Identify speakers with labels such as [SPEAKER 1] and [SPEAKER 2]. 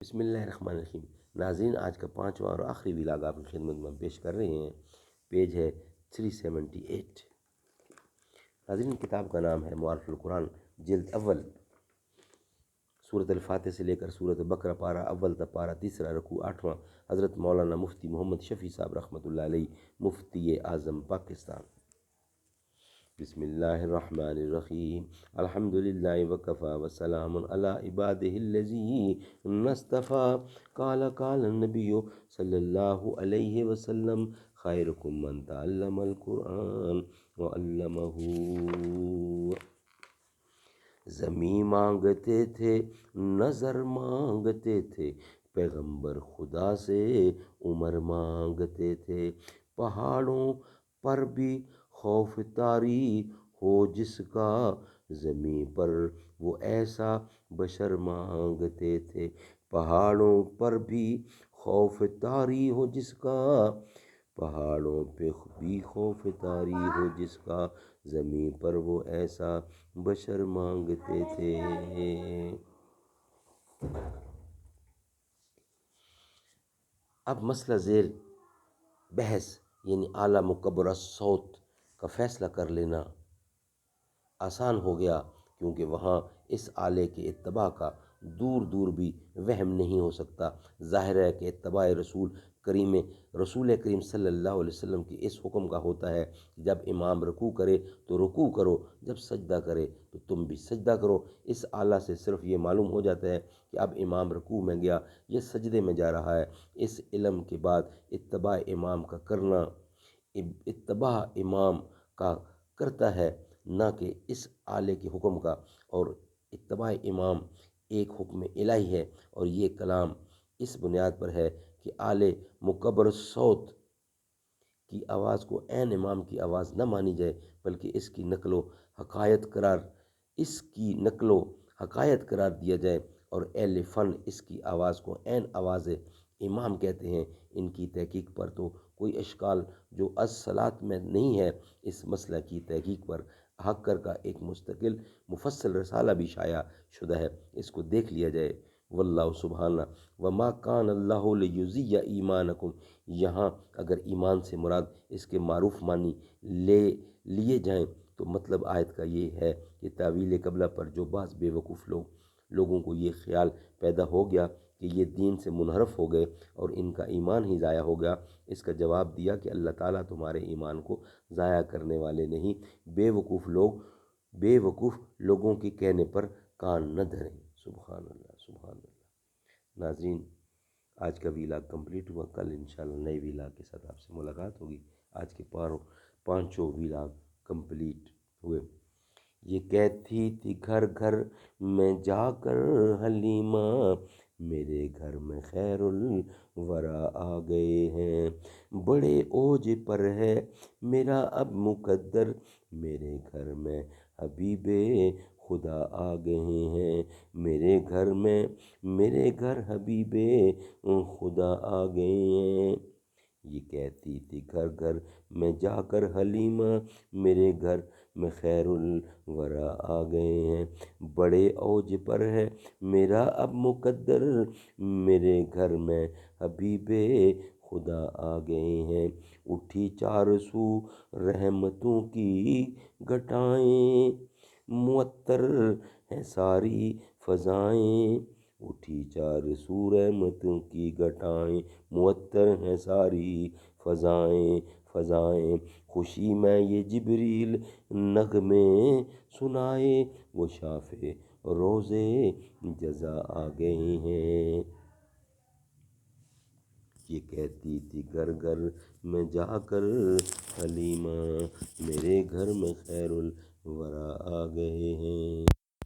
[SPEAKER 1] بسم اللہ الرحمن الرحیم۔ ناظرین، آج کا پانچواں اور آخری ولاگ آپ کی خدمت میں پیش کر رہے ہیں۔ پیج ہے 378۔ ناظرین، کتاب کا نام ہے معارف القرآن، جلد اول، سورۃ الفاتحہ سے لے کر سورۃ بقرہ، پارہ اول تا پارہ تیسرا، رکوع 8واں۔ حضرت مولانا مفتی محمد شفیع صاحب رحمۃ اللہ علیہ، مفتی اعظم پاکستان۔ بسم اللہ الرحمن الرحیم۔ الحمد للہ وکفی وسلام علی عبادہ الذین اصطفی۔ قال النبی صلی اللہ علیہ وسلم خیرکم من تعلم القرآن وعلمہ۔ زمیں مانگتے تھے، نظر مانگتے تھے، پیغمبر خدا سے عمر مانگتے تھے۔ پہاڑوں پر بھی خوف طاری ہو جس کا، زمیں پر وہ ایسا بشر مانگتے تھے۔ پہاڑوں پر بھی خوف طاری ہو جس کا، پہاڑوں پہ بھی خوف طاری ہو جس کا، زمیں پر وہ ایسا بشر مانگتے تھے۔ اب مسئلہ زیر بحث یعنی اعلیٰ مکبر الصوت کا فیصلہ کر لینا آسان ہو گیا، کیونکہ وہاں اس آلے کے اتباع کا دور دور بھی وہم نہیں ہو سکتا۔ ظاہر ہے کہ اتباع رسول کریم صلی اللہ علیہ وسلم کے اس حکم کا ہوتا ہے کہ جب امام رکوع کرے تو رکوع کرو، جب سجدہ کرے تو تم بھی سجدہ کرو۔ اس آلہ سے صرف یہ معلوم ہو جاتا ہے کہ اب امام رکوع میں گیا، یہ سجدے میں جا رہا ہے۔ اس علم کے بعد اتباع امام کا کرنا اتباع امام کا کرتا ہے، نہ کہ اس آلے کے حکم کا۔ اور اتباع امام ایک حکم الہی ہے، اور یہ کلام اس بنیاد پر ہے کہ آلے مکبر الصوت کی آواز کو عین امام کی آواز نہ مانی جائے، بلکہ اس کی نقل و حکایت قرار دیا جائے، اور اہل فن اس کی آواز کو عین آواز امام کہتے ہیں۔ ان کی تحقیق پر تو کوئی اشکال جو الصلاۃ میں نہیں ہے، اس مسئلہ کی تحقیق پر حقر کا ایک مستقل مفصل رسالہ بھی شائع شدہ ہے، اس کو دیکھ لیا جائے۔ واللہ سبحانہ وما کان اللہ لیضیع ایمانکم۔ یہاں اگر ایمان سے مراد اس کے معروف معنی لیے جائیں تو مطلب آیت کا یہ ہے کہ تاویل قبلہ پر جو بعض بے وقوف لوگوں کو یہ خیال پیدا ہو گیا کہ یہ دین سے منحرف ہو گئے اور ان کا ایمان ہی ضائع ہو گیا، اس کا جواب دیا کہ اللہ تعالیٰ تمہارے ایمان کو ضائع کرنے والے نہیں۔ بے وقوف لوگوں کے کہنے پر کان نہ دھریں۔ سبحان اللہ، سبحان اللہ۔ ناظرین، آج کا ویلاگ کمپلیٹ ہوا، کل انشاءاللہ نئے ویلاگ کے ساتھ آپ سے ملاقات ہوگی۔ آج کے پانچوں ویلاگ کمپلیٹ ہوئے۔ یہ کہتی تھی گھر گھر میں جا کر حلیمہ، میرے گھر میں خیر الورا آ گئے ہیں۔ بڑے اوج پر ہے میرا اب مقدر، میرے گھر میں حبیب خدا آ گئے ہیں۔ میرے گھر حبیب خدا آ گئے ہیں۔ یہ کہتی تھی گھر گھر میں جا کر حلیمہ، میرے گھر میں خیر الورا آ گئے ہیں۔ بڑے اوج پر ہے میرا اب مقدر، میرے گھر میں حبیب خدا آ گئے ہیں۔ اٹھی چار سو رحمتوں کی گھٹائیں، معطر ہیں ساری فضائیں۔ اٹھی چار سو رحمتوں کی گھٹائیں، معطر ہیں ساری فضائیں۔ خوشی میں یہ جبریل نغمے سنائے، وہ شافع روز جزا آ گئے ہیں۔ یہ کہتی تھی گھر گھر میں جا کر حلیمہ، میرے گھر میں خیر الورا آ گئے ہیں۔